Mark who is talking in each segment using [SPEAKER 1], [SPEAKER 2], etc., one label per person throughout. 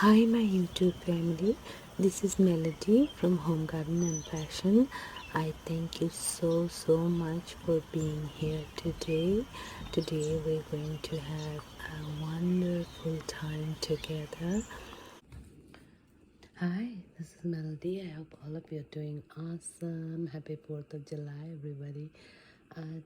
[SPEAKER 1] Hi, my YouTube family. This is Melody from Home Garden and Passion. I thank you so much for being here today. Today, we're going to have a wonderful time together. Hi, this is Melody. I hope all of you are doing awesome. Happy 4th of July, everybody.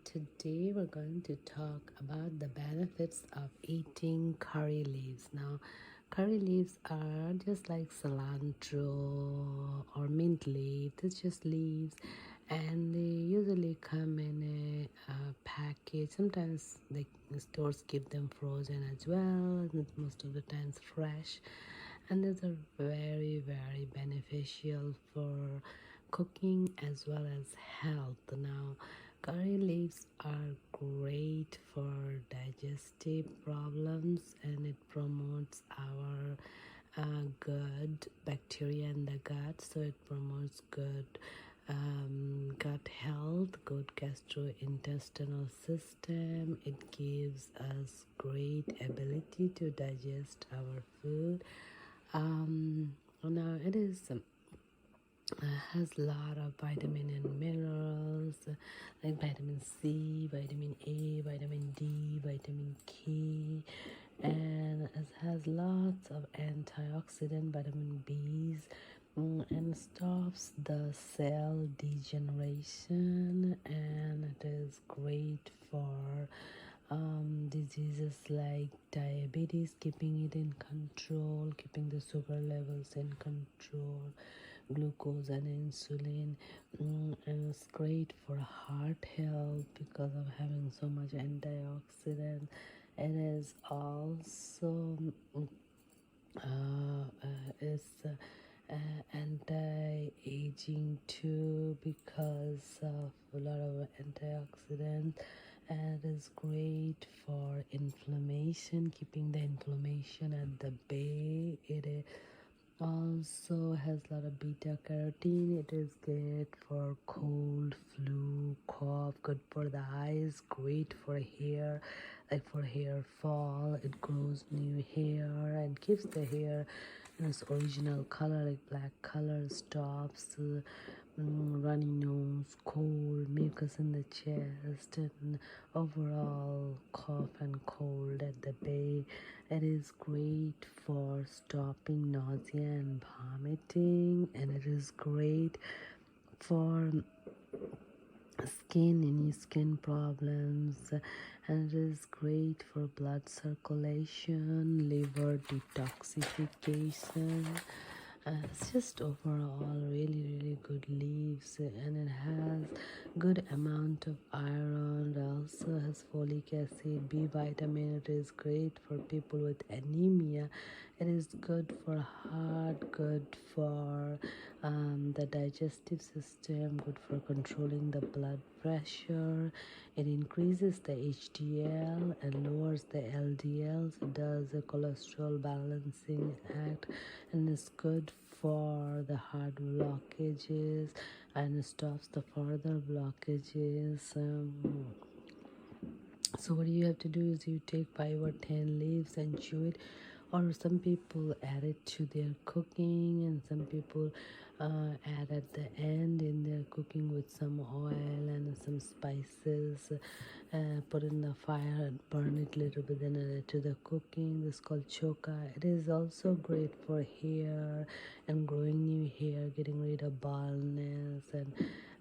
[SPEAKER 1] Today, we're going to talk about the benefits of eating curry leaves. Now, curry leaves are just like cilantro or mint leaf. It's just leaves, and they usually come in a package. Sometimes the stores give them frozen as well, and most of the times fresh, and these are very beneficial for cooking as well as health. Now, curry leaves are great for digestive problems, and it promotes our good bacteria in the gut, so it promotes good gut health, good gastrointestinal system. It gives us great ability to digest our food. Now it is has a lot of vitamin and minerals like vitamin C, vitamin A, vitamin D, vitamin K, and it has lots of antioxidant, vitamin B's, and stops the cell degeneration, and it is great for diseases like diabetes, keeping it in control, keeping the sugar levels in control, glucose and insulin, and it's great for heart health because of having so much antioxidant. It is also anti-aging too because of a lot of antioxidants, and it is great for inflammation, keeping the inflammation at the bay. It is also has a lot of beta carotene. It is good for cold, flu, cough, good for the eyes, great for hair, like for hair fall. It grows new hair and keeps the hair in its original color, like black color, stops runny nose, cold, mucus in the chest, and overall cough and cold at the bay. It is great for stopping nausea and vomiting, and it is great for any skin problems, and it is great for blood circulation, liver detoxification. It's just overall really good leaves, and it has good amount of iron. It also has folic acid, B vitamin. It is great for people with anemia. It is good for heart, good for the digestive system, good for controlling the blood pressure. It increases the HDL and lowers the LDL. So it does a cholesterol balancing act, and it's good for the heart blockages and stops the further blockages. So what you have to do is you take 5 or 10 leaves and chew it, or some people add it to their cooking, and some people add at the end in their cooking with some oil and some spices, put in the fire and burn it a little bit, then add it to the cooking. This is called choka. It is also great for hair and growing new hair, getting rid of baldness,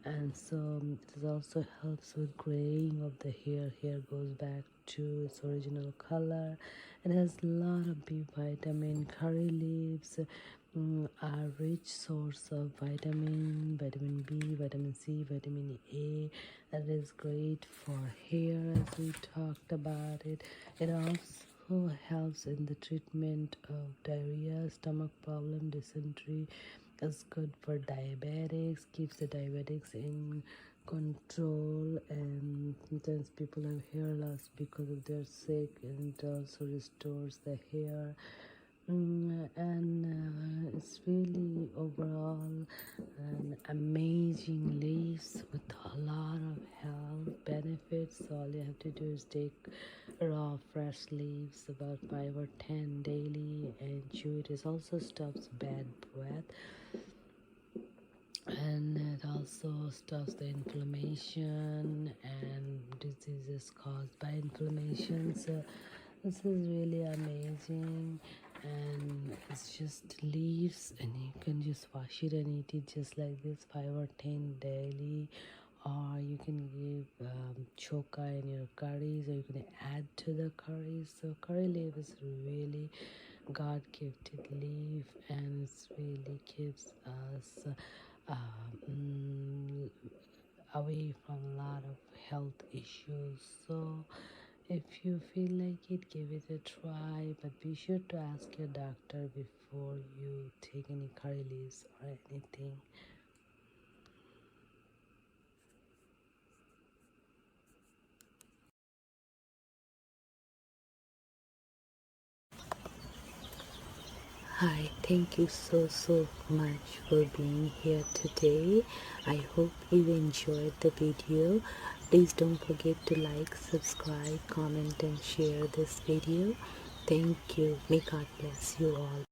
[SPEAKER 1] and so it also helps with graying of the hair. Hair goes back to its original color. It has a lot of B vitamin. Curry leaves are rich source of vitamin B, vitamin C, vitamin A. That is great for hair, as we talked about it. It also helps in the treatment of diarrhea, stomach problem, dysentery. It's good for diabetics, keeps the diabetics in control, and sometimes people have hair loss because of their sick, and it also restores the hair. And it's really overall an amazing leaves with a lot of health benefits. So all you have to do is take raw fresh leaves, about 5 or 10 daily, and chew it. It also stops bad breath, and it also stops the inflammation and diseases caused by inflammation. So this is really amazing, and it's just leaves, and you can just wash it and eat it just like this, 5 or 10 daily. Or you can give choka in your curries, or you can add to the curries. So curry leaf is really God gifted leaf, and it really keeps us um, away from a lot of health issues. So if you feel like it, give it a try, but be sure to ask your doctor before you take any curry leaves or anything. Hi, thank you so much for being here today. I hope you enjoyed the video. Please don't forget to like, subscribe, comment and share this video. Thank you. May God bless you all.